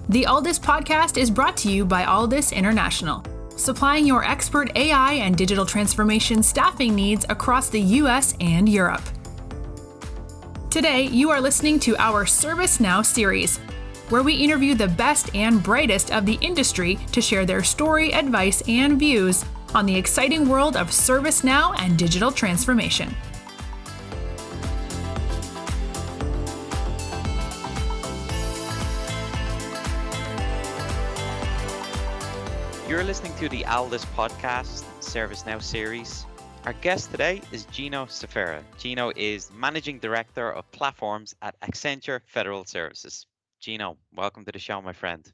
The Alldus podcast is brought to you by Alldus International, supplying your expert AI and digital transformation staffing needs across the US and Europe. Today, you are listening to our ServiceNow series, where we interview the best and brightest of the industry to share their story, advice, and views on the exciting world of ServiceNow and digital transformation. You're listening to the Alldus podcast, ServiceNow series. Our guest today is Gino Sferra. Gino is Managing Director of Platforms at Accenture Federal Services. Gino, welcome to the show, my friend.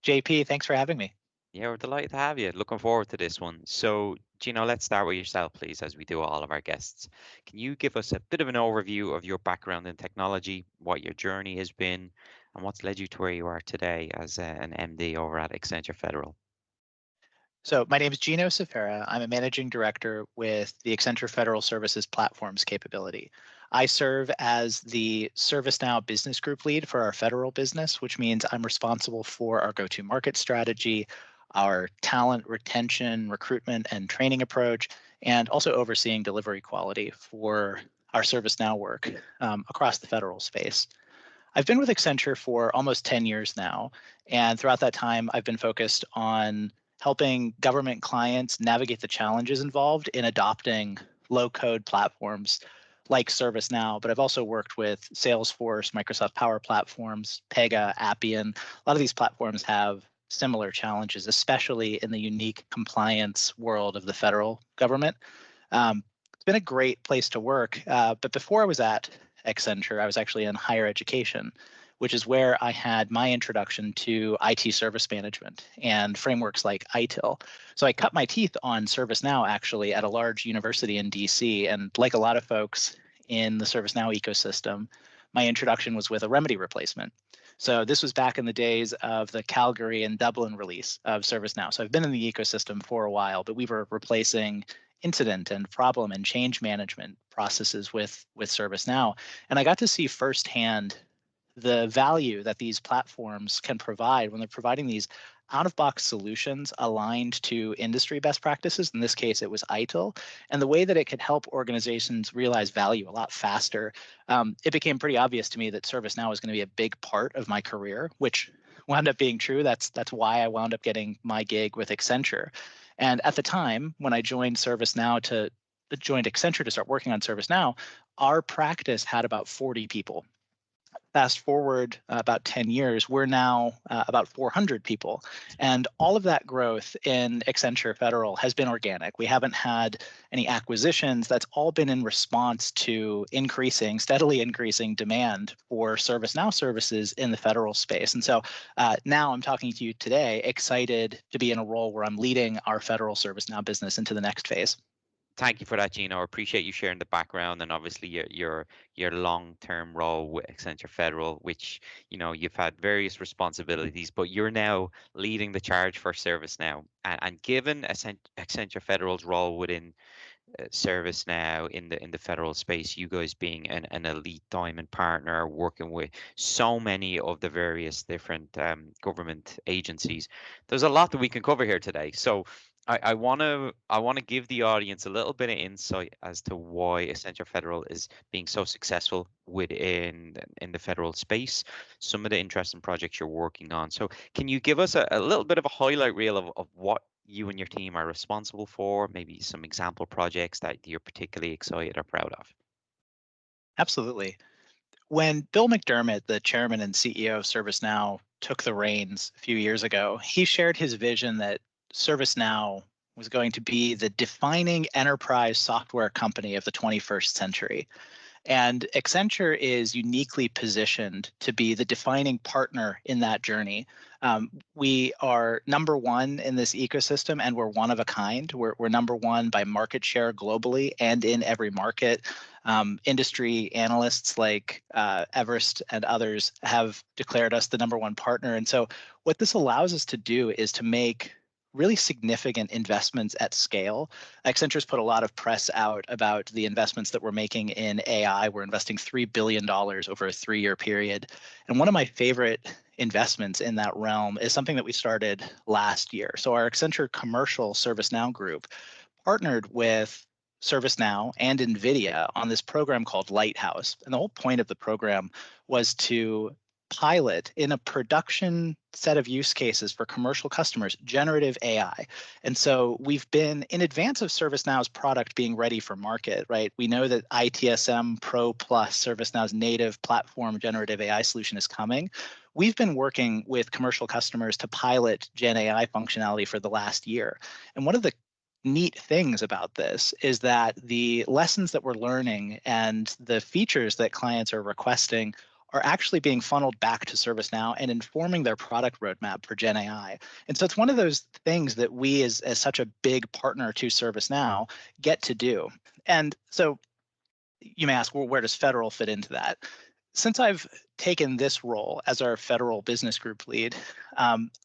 JP, thanks for having me. Yeah, we're delighted to have you. Looking forward to this one. So, Gino, let's start with yourself, please, as we do all of our guests. Can you give us a bit of an overview of your background in technology, what your journey has been, and what's led you to where you are today as an MD over at Accenture Federal? So my name is Gino Sferra. I'm a managing director with the Accenture Federal Services platforms capability. I serve as the ServiceNow business group lead for our federal business, which means I'm responsible for our go-to-market strategy, our talent retention, recruitment, and training approach, and also overseeing delivery quality for our ServiceNow work across the federal space. I've been with Accenture for almost 10 years now, and throughout that time, I've been focused on helping government clients navigate the challenges involved in adopting low-code platforms like ServiceNow, but I've also worked with Salesforce, Microsoft Power Platforms, Pega, Appian. A lot of these platforms have similar challenges, especially in the unique compliance world of the federal government. It's been a great place to work, but before I was at Accenture, I was actually in higher education, which is where I had my introduction to IT service management and frameworks like ITIL. So I cut my teeth on ServiceNow actually at a large university in DC. And like a lot of folks in the ServiceNow ecosystem, my introduction was with a remedy replacement. So this was back in the days of the Calgary and Dublin release of ServiceNow. So I've been in the ecosystem for a while, but we were replacing incident and problem and change management processes with ServiceNow. And I got to see firsthand the value that these platforms can provide when they're providing these out-of-box solutions aligned to industry best practices. In this case, it was ITIL, and the way that it could help organizations realize value a lot faster. It became pretty obvious to me that ServiceNow is going to be a big part of my career, which wound up being true. That's why I wound up getting my gig with Accenture. And at the time, when I joined Accenture to start working on ServiceNow, our practice had about 40 people. Fast forward about 10 years, we're now about 400 people. And all of that growth in Accenture Federal has been organic. We haven't had any acquisitions. That's all been in response to steadily increasing demand for ServiceNow services in the federal space. And so now I'm talking to you today, excited to be in a role where I'm leading our federal ServiceNow business into the next phase. Thank you for that, Gino. I appreciate you sharing the background and obviously your long-term role with Accenture Federal, which you've had various responsibilities, but you're now leading the charge for ServiceNow. And given Accenture Federal's role within ServiceNow in the federal space, you guys being an elite diamond partner, working with so many of the various different government agencies, there's a lot that we can cover here today. So I want to give the audience a little bit of insight as to why Accenture Federal is being so successful in the federal space, some of the interesting projects you're working on. So can you give us a little bit of a highlight reel of what you and your team are responsible for, maybe some example projects that you're particularly excited or proud of? Absolutely. When Bill McDermott, the chairman and CEO of ServiceNow, took the reins a few years ago, he shared his vision that ServiceNow was going to be the defining enterprise software company of the 21st century. And Accenture is uniquely positioned to be the defining partner in that journey. We are number one in this ecosystem, and we're one of a kind. We're number one by market share globally and in every market. Industry analysts like Everest and others have declared us the number one partner. And so what this allows us to do is to make really significant investments at scale. Accenture's put a lot of press out about the investments that we're making in AI. We're investing $3 billion over a 3-year period. And one of my favorite investments in that realm is something that we started last year. So our Accenture commercial ServiceNow group partnered with ServiceNow and NVIDIA on this program called Lighthouse. And the whole point of the program was to pilot in a production set of use cases for commercial customers, generative AI. And so we've been in advance of ServiceNow's product being ready for market, right? We know that ITSM Pro Plus, ServiceNow's native platform generative AI solution, is coming. We've been working with commercial customers to pilot Gen AI functionality for the last year. And one of the neat things about this is that the lessons that we're learning and the features that clients are requesting are actually being funneled back to ServiceNow and informing their product roadmap for Gen AI. And so it's one of those things that we, as such a big partner to ServiceNow, get to do. And so you may ask, well, where does federal fit into that? Since I've taken this role as our federal business group lead,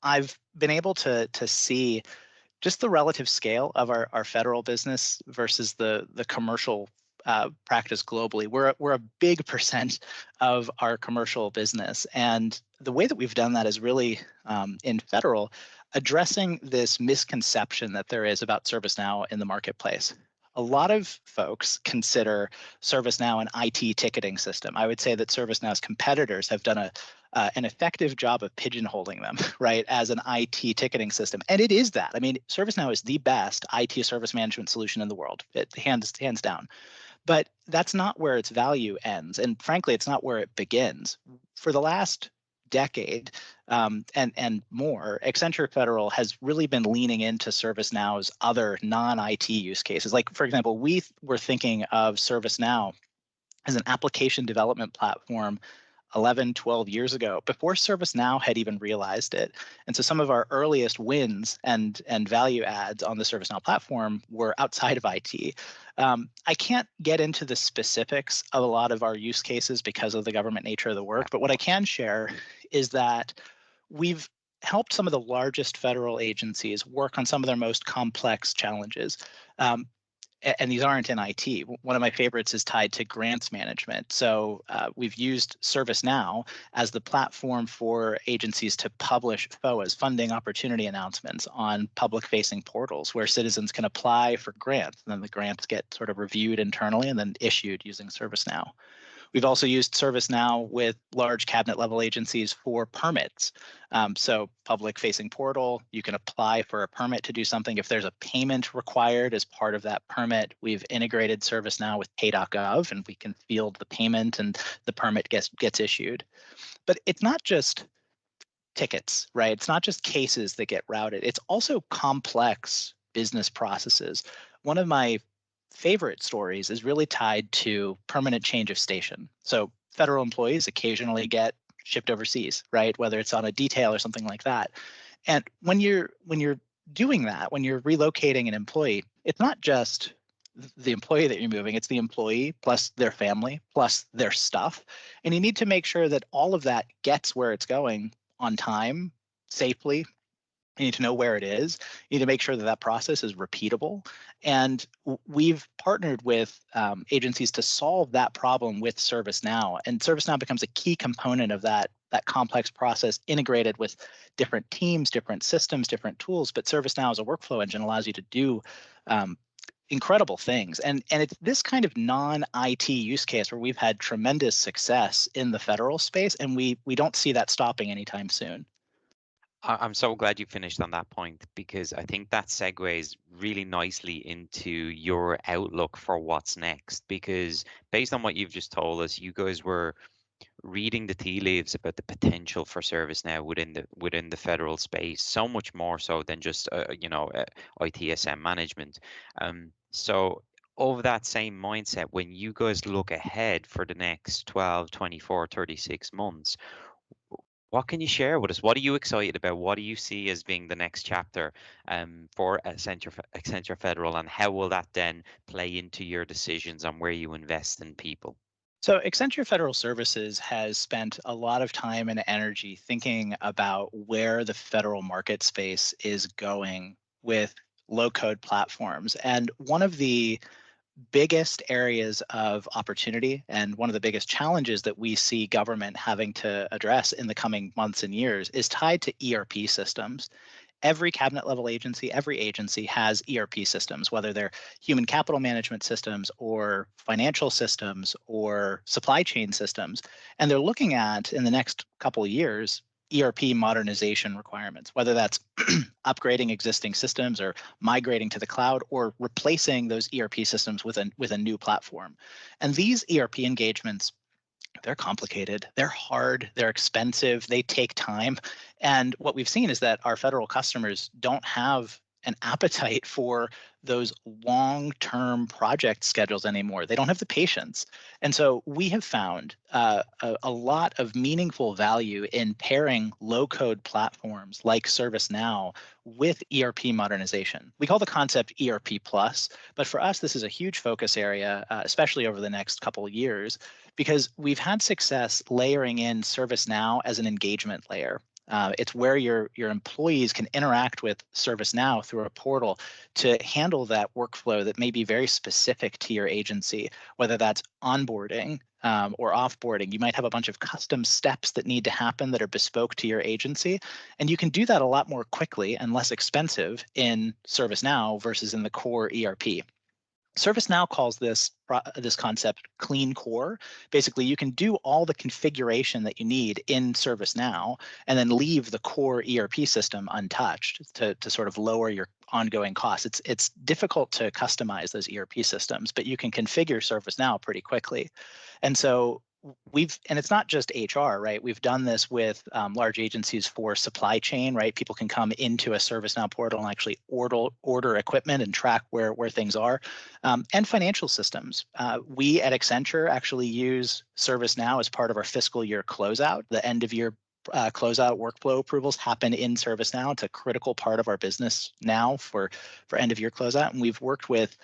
I've been able to see just the relative scale of our federal business versus the commercial practice globally. We're a big percent of our commercial business, and the way that we've done that is really in federal, addressing this misconception that there is about ServiceNow in the marketplace. A lot of folks consider ServiceNow an IT ticketing system. I would say that ServiceNow's competitors have done an effective job of pigeonholing them, right, as an IT ticketing system. And it is that. I mean, ServiceNow is the best IT service management solution in the world, hands down. But that's not where its value ends. And frankly, it's not where it begins. For the last decade and more, Accenture Federal has really been leaning into ServiceNow's other non-IT use cases. Like, for example, we were thinking of ServiceNow as an application development platform 11, 12 years ago, before ServiceNow had even realized it. And so some of our earliest wins and value adds on the ServiceNow platform were outside of IT. I can't get into the specifics of a lot of our use cases because of the government nature of the work, but what I can share is that we've helped some of the largest federal agencies work on some of their most complex challenges. And these aren't in IT. One of my favorites is tied to grants management. So we've used ServiceNow as the platform for agencies to publish FOAs, funding opportunity announcements, on public-facing portals where citizens can apply for grants. And then the grants get sort of reviewed internally and then issued using ServiceNow. We've also used ServiceNow with large cabinet level agencies for permits. So public-facing portal, you can apply for a permit to do something. If there's a payment required as part of that permit, we've integrated ServiceNow with pay.gov, and we can field the payment and the permit gets issued. But it's not just tickets, right? It's not just cases that get routed. It's also complex business processes. One of my favorite stories is really tied to permanent change of station. So federal employees occasionally get shipped overseas, right? Whether it's on a detail or something like that. And when you're doing that, when you're relocating an employee, it's not just the employee that you're moving, it's the employee plus their family plus their stuff. And you need to make sure that all of that gets where it's going on time, safely. You need to know where it is. You need to make sure that that process is repeatable. And we've partnered with agencies to solve that problem with ServiceNow. And ServiceNow becomes a key component of that complex process, integrated with different teams, different systems, different tools. But ServiceNow as a workflow engine allows you to do incredible things. And it's this kind of non-IT use case where we've had tremendous success in the federal space, and we don't see that stopping anytime soon. I'm so glad you finished on that point, because I think that segues really nicely into your outlook for what's next. Because based on what you've just told us, you guys were reading the tea leaves about the potential for ServiceNow within the federal space, so much more so than just ITSM management. So of that same mindset, when you guys look ahead for the next 12, 24, 36 months, what can you share with us? What are you excited about? What do you see as being the next chapter for Accenture Federal, and how will that then play into your decisions on where you invest in people? So Accenture Federal Services has spent a lot of time and energy thinking about where the federal market space is going with low-code platforms. And one of the biggest areas of opportunity and one of the biggest challenges that we see government having to address in the coming months and years is tied to ERP systems. Every cabinet level agency, every agency has ERP systems, whether they're human capital management systems or financial systems or supply chain systems. And they're looking at, in the next couple of years, ERP modernization requirements, whether that's upgrading existing systems or migrating to the cloud or replacing those ERP systems with a new platform. And these ERP engagements, they're complicated, they're hard, they're expensive, they take time. And what we've seen is that our federal customers don't have an appetite for those long-term project schedules anymore. They don't have the patience. And so we have found a lot of meaningful value in pairing low-code platforms like ServiceNow with ERP modernization. We call the concept ERP plus, but for us, this is a huge focus area, especially over the next couple of years, because we've had success layering in ServiceNow as an engagement layer. It's where your employees can interact with ServiceNow through a portal to handle that workflow that may be very specific to your agency, whether that's onboarding or offboarding. You might have a bunch of custom steps that need to happen that are bespoke to your agency, and you can do that a lot more quickly and less expensive in ServiceNow versus in the core ERP. ServiceNow calls this concept clean core. Basically, you can do all the configuration that you need in ServiceNow and then leave the core ERP system untouched to sort of lower your ongoing costs. It's difficult to customize those ERP systems, but you can configure ServiceNow pretty quickly. And so and it's not just HR, right? We've done this with large agencies for supply chain, right? People can come into a ServiceNow portal and actually order equipment and track where things are, and financial systems. We at Accenture actually use ServiceNow as part of our fiscal year closeout. The end of year closeout workflow approvals happen in ServiceNow. It's a critical part of our business now for end of year closeout. And we've worked with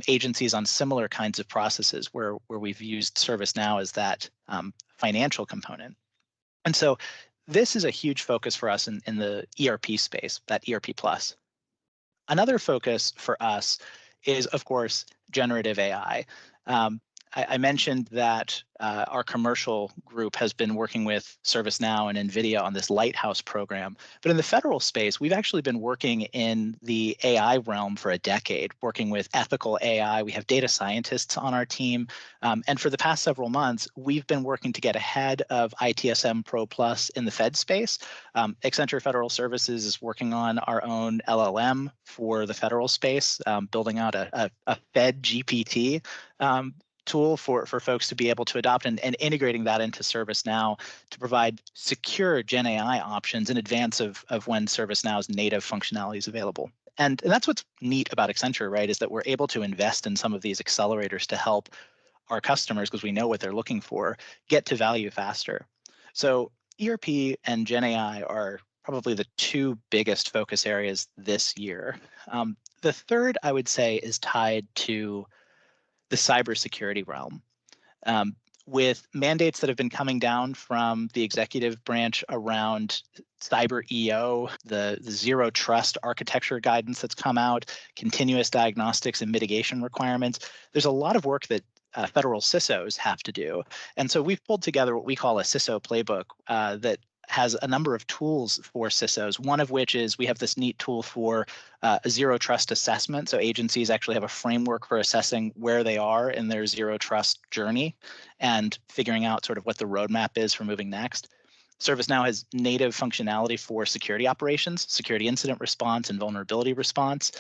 agencies on similar kinds of processes where we've used ServiceNow as that financial component. And so this is a huge focus for us in the ERP space, that ERP plus. Another focus for us is, of course, generative AI. I mentioned that our commercial group has been working with ServiceNow and NVIDIA on this Lighthouse program. But in the federal space, we've actually been working in the AI realm for a decade, working with ethical AI. We have data scientists on our team. And for the past several months, we've been working to get ahead of ITSM Pro Plus in the Fed space. Accenture Federal Services is working on our own LLM for the federal space, building out a Fed GPT tool for folks to be able to adopt and integrating that into ServiceNow to provide secure Gen AI options in advance of when ServiceNow's native functionality is available. And that's what's neat about Accenture, right, is that we're able to invest in some of these accelerators to help our customers, because we know what they're looking for, get to value faster. So ERP and Gen AI are probably the two biggest focus areas this year. The third, I would say, is tied to the cybersecurity realm. With mandates that have been coming down from the executive branch around cyber EO, the zero trust architecture guidance that's come out, continuous diagnostics and mitigation requirements, there's a lot of work that federal CISOs have to do. And so we've pulled together what we call a CISO playbook that has a number of tools for CISOs, one of which is we have this neat tool for a zero trust assessment. So agencies actually have a framework for assessing where they are in their zero trust journey and figuring out sort of what the roadmap is for moving next. ServiceNow has native functionality for security operations, security incident response, and vulnerability response.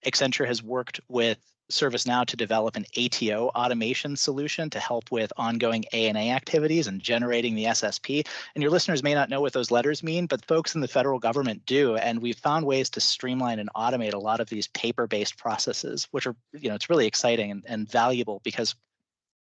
Accenture has worked with ServiceNow to develop an ATO automation solution to help with ongoing A&A activities and generating the SSP. And your listeners may not know what those letters mean, but folks in the federal government do. And we've found ways to streamline and automate a lot of these paper-based processes, which are, it's really exciting and valuable because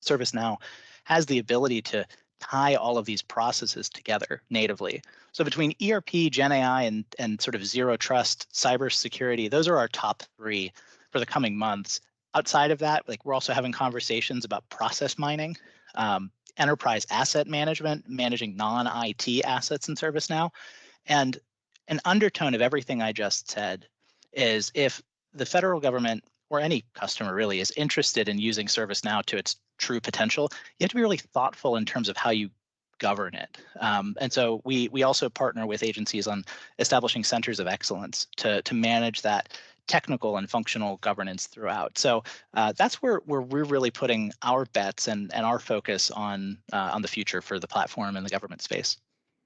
ServiceNow has the ability to tie all of these processes together natively. So between ERP, Gen AI, and sort of zero trust cybersecurity, those are our top three for the coming months. Outside of that, like we're also having conversations about process mining, enterprise asset management, managing non-IT assets in ServiceNow. And an undertone of everything I just said is if the federal government or any customer really is interested in using ServiceNow to its true potential, you have to be really thoughtful in terms of how you govern it. And so we also partner with agencies on establishing centers of excellence to manage that technical and functional governance throughout. So that's where we're really putting our bets and our focus on the future for the platform and the government space.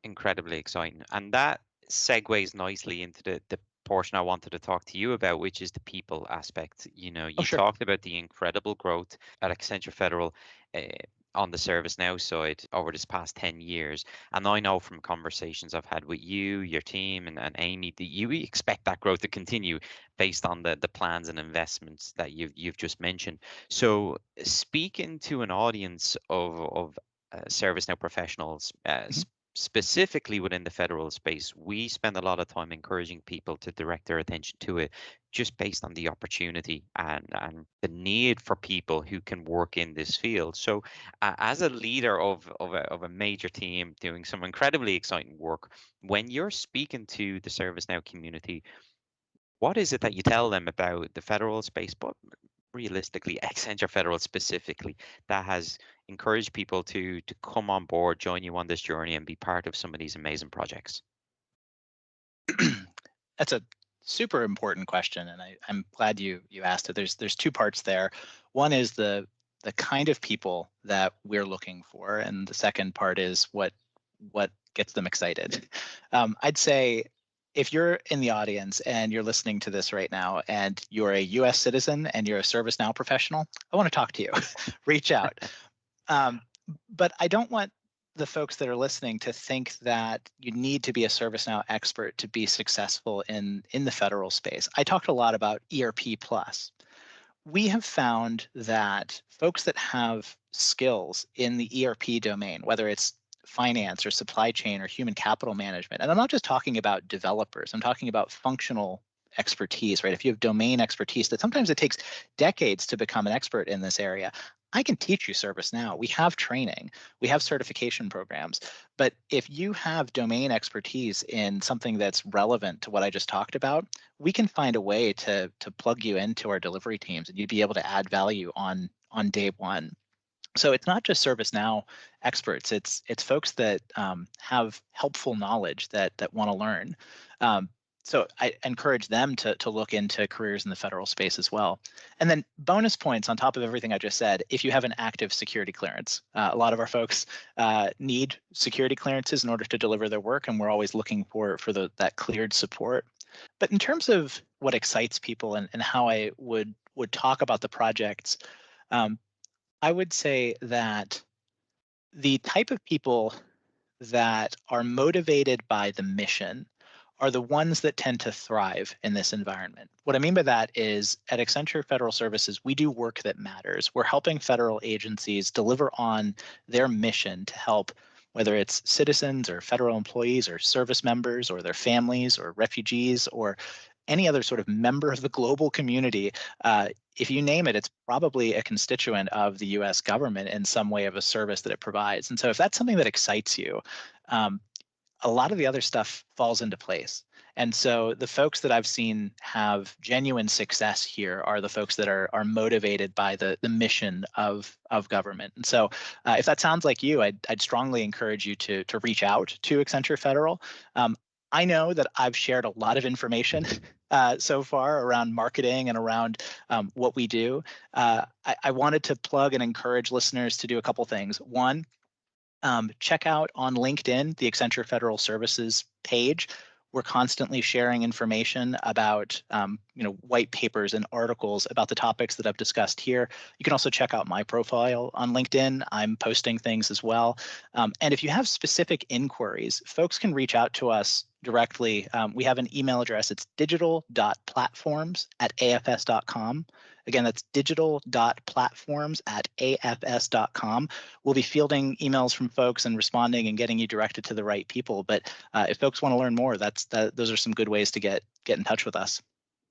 Incredibly exciting. And that segues nicely into the portion I wanted to talk to you about, which is the people aspect. You know, Oh, you sure. talked about the incredible growth at Accenture Federal on the ServiceNow side over this past 10 years. And I know from conversations I've had with you, your team, and Amy, that you expect that growth to continue based on the plans and investments that you've just mentioned. So speaking to an audience of ServiceNow professionals, Mhm. specifically within the federal space, we spend a lot of time encouraging people to direct their attention to it just based on the opportunity and the need for people who can work in this field. So, as a leader of a major team doing some incredibly exciting work, when you're speaking to the ServiceNow community, what is it that you tell them about the federal space, but realistically, Accenture Federal specifically, that has encouraged people to come on board, join you on this journey, and be part of some of these amazing projects? That's a super important question, and I'm glad you asked it. There's two parts there. One is the kind of people that we're looking for, and the second part is what gets them excited. I'd say if you're in the audience and you're listening to this right now, and you're a U.S. citizen and you're a ServiceNow professional, I want to talk to you. Reach out. Um, but I don't want the folks that are listening to think that you need to be a ServiceNow expert to be successful in the federal space. I talked a lot about ERP plus. We have found that folks that have skills in the ERP domain, whether it's finance or supply chain or human capital management, and I'm not just talking about developers, I'm talking about functional expertise, right? If you have domain expertise, that sometimes it takes decades to become an expert in this area. I can teach you ServiceNow. We have training, we have certification programs. But if you have domain expertise in something that's relevant to what I just talked about, we can find a way to plug you into our delivery teams, and you'd be able to add value on day one. So it's not just ServiceNow experts; it's folks that have helpful knowledge that want to learn. Um, so I encourage them to look into careers in the federal space as well. And then bonus points on top of everything I just said, if you have an active security clearance. A lot of our folks need security clearances in order to deliver their work, and we're always looking for that cleared support. But in terms of what excites people and how I would talk about the projects, um, I would say that the type of people that are motivated by the mission are the ones that tend to thrive in this environment. What I mean by that is at Accenture Federal Services, we do work that matters. We're helping federal agencies deliver on their mission to help, whether it's citizens or federal employees or service members or their families or refugees or any other sort of member of the global community. If you name it, it's probably a constituent of the US government in some way of a service that it provides. And so if that's something that excites you, um, a lot of the other stuff falls into place. And so the folks that I've seen have genuine success here are the folks that are motivated by the mission of government. And so if that sounds like you, I'd strongly encourage you to reach out to Accenture Federal. I know that I've shared a lot of information so far around marketing and around what we do. I wanted to plug and encourage listeners to do a couple things. One, check out on LinkedIn the Accenture Federal Services page. We're constantly sharing information about white papers and articles about the topics that I've discussed here. You can also check out my profile on LinkedIn. I'm posting things as well. And if you have specific inquiries, folks can reach out to us directly. We have an email address. It's digital.platforms@afs.com. Again, that's digital.platforms@afs.com. We'll be fielding emails from folks and responding and getting you directed to the right people. But if folks want to learn more, those are some good ways to get in touch with us.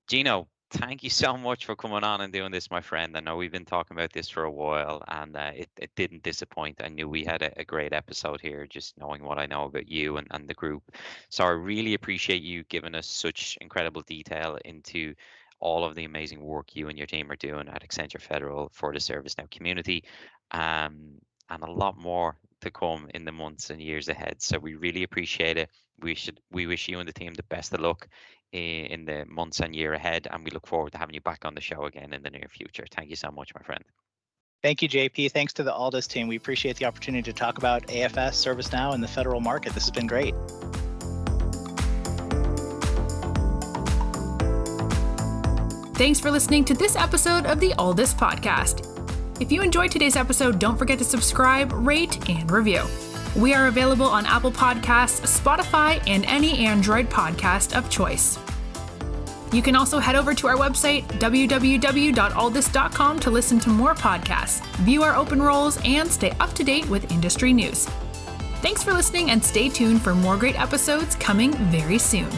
Gino, thank you so much for coming on and doing this, my friend. I know we've been talking about this for a while, and it didn't disappoint. I knew we had a great episode here, just knowing what I know about you and the group. So I really appreciate you giving us such incredible detail into all of the amazing work you and your team are doing at Accenture Federal for the ServiceNow community, and a lot more to come in the months and years ahead. So we really appreciate it. We wish you and the team the best of luck in the months and year ahead, and we look forward to having you back on the show again in the near future. Thank you so much, my friend. Thank you, JP. Thanks to the Alldus team. We appreciate the opportunity to talk about AFS, ServiceNow, and the federal market. This has been great. Thanks for listening to this episode of the Alldus podcast. If you enjoyed today's episode, don't forget to subscribe, rate, and review. We are available on Apple Podcasts, Spotify, and any Android podcast of choice. You can also head over to our website, www.alldus.com, to listen to more podcasts, view our open roles, and stay up to date with industry news. Thanks for listening, and stay tuned for more great episodes coming very soon.